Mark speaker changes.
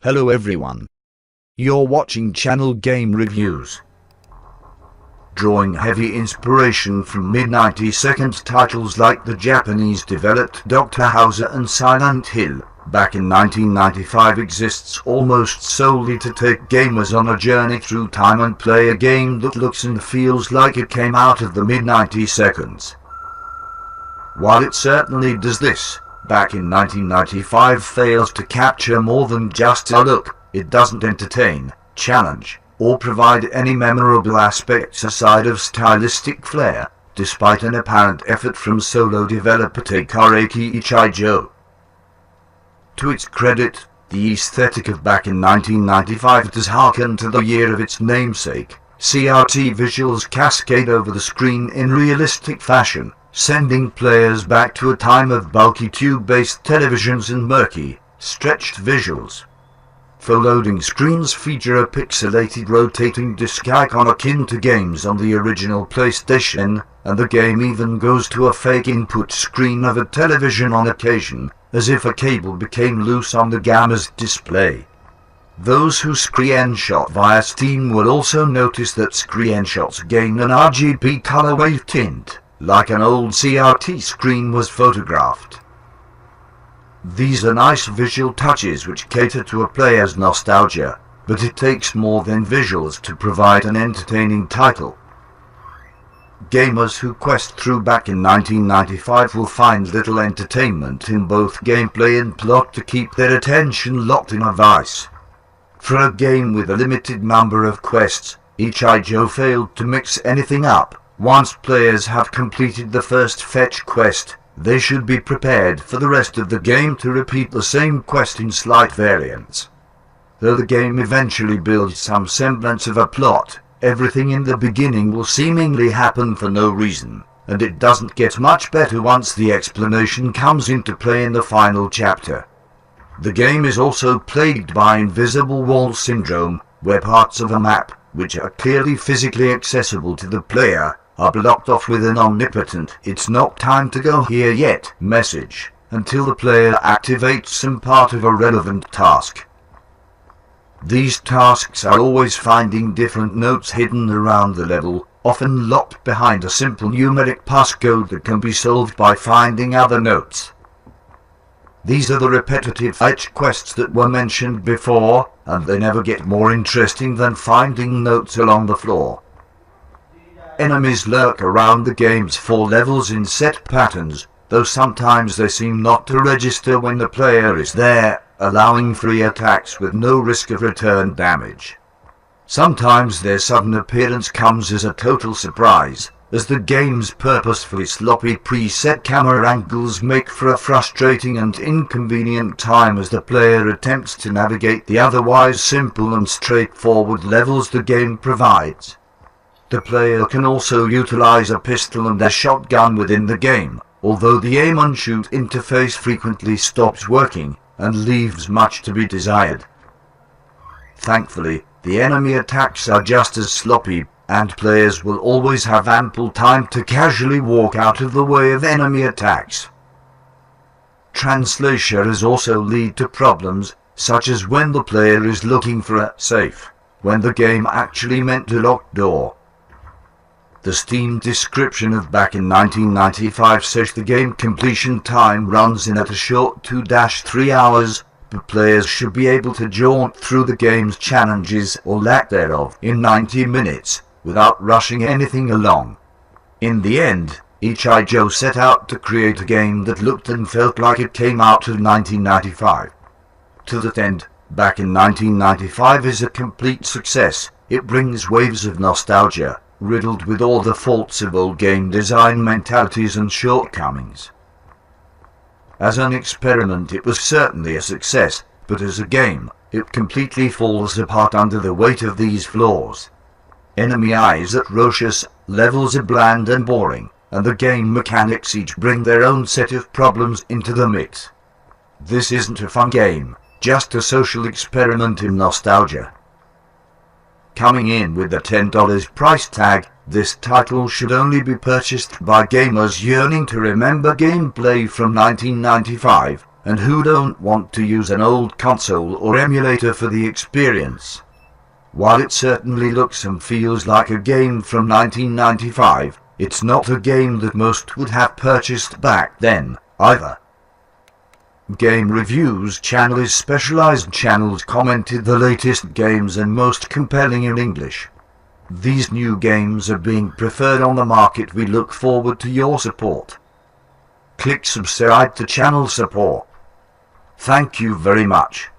Speaker 1: Hello everyone. You're watching Channel Game Reviews. Drawing heavy inspiration from mid-90s titles like the Japanese-developed Dr. Hauser and Silent Hill, back in 1995 exists almost solely to take gamers on a journey through time and play a game that looks and feels like it came out of the mid-90s. While it certainly does this, back in 1995 fails to capture more than just a look. It doesn't entertain, challenge, or provide any memorable aspects aside of stylistic flair, despite an apparent effort from solo developer Takaraki Ichijo. To its credit, the aesthetic of back in 1995 does harken to the year of its namesake. CRT visuals cascade over the screen in realistic fashion, sending players back to a time of bulky tube-based televisions and murky, stretched visuals. For loading screens feature a pixelated rotating disc icon akin to games on the original PlayStation, and the game even goes to a fake input screen of a television on occasion, as if a cable became loose on the gamma's display. Those who screenshot via Steam will also notice that screenshots gain an RGB color wave tint, like an old CRT screen was photographed. These are nice visual touches which cater to a player's nostalgia, but it takes more than visuals to provide an entertaining title. Gamers who quest through back in 1995 will find little entertainment in both gameplay and plot to keep their attention locked in a vice. For a game with a limited number of quests, Ichijo failed to mix anything up. Once players have completed the first fetch quest, they should be prepared for the rest of the game to repeat the same quest in slight variants. Though the game eventually builds some semblance of a plot, everything in the beginning will seemingly happen for no reason, and it doesn't get much better once the explanation comes into play in the final chapter. The game is also plagued by invisible wall syndrome, where parts of a map, which are clearly physically accessible to the player, are blocked off with an omnipotent "it's not time to go here yet" message, until the player activates some part of a relevant task. These tasks are always finding different notes hidden around the level, often locked behind a simple numeric passcode that can be solved by finding other notes. These are the repetitive fetch quests that were mentioned before, and they never get more interesting than finding notes along the floor. Enemies lurk around the game's 4 levels in set patterns, though sometimes they seem not to register when the player is there, allowing free attacks with no risk of return damage. Sometimes their sudden appearance comes as a total surprise, as the game's purposefully sloppy preset camera angles make for a frustrating and inconvenient time as the player attempts to navigate the otherwise simple and straightforward levels the game provides. The player can also utilize a pistol and a shotgun within the game, although the aim and shoot interface frequently stops working and leaves much to be desired. Thankfully, the enemy attacks are just as sloppy, and players will always have ample time to casually walk out of the way of enemy attacks. Translation also lead to problems, such as when the player is looking for a safe, when the game actually meant a locked door. The Steam description of back in 1995 says the game completion time runs in at a short 2-3 hours, but players should be able to jaunt through the game's challenges or lack thereof in 90 minutes, without rushing anything along. In the end, Ichijo set out to create a game that looked and felt like it came out of 1995. To that end, back in 1995 is a complete success. It brings waves of nostalgia, riddled with all the faults of old game design mentalities and shortcomings. As an experiment it was certainly a success, but as a game, it completely falls apart under the weight of these flaws. Enemy eyes atrocious, levels are bland and boring, and the game mechanics each bring their own set of problems into the mix. This isn't a fun game, just a social experiment in nostalgia. Coming in with a $10 price tag, this title should only be purchased by gamers yearning to remember gameplay from 1995, and who don't want to use an old console or emulator for the experience. While it certainly looks and feels like a game from 1995, it's not a game that most would have purchased back then, either. Game Reviews channel is specialized channels commented the latest games and most compelling in English. These new games are being preferred on the market. We look forward to your support. Click subscribe to channel support. Thank you very much.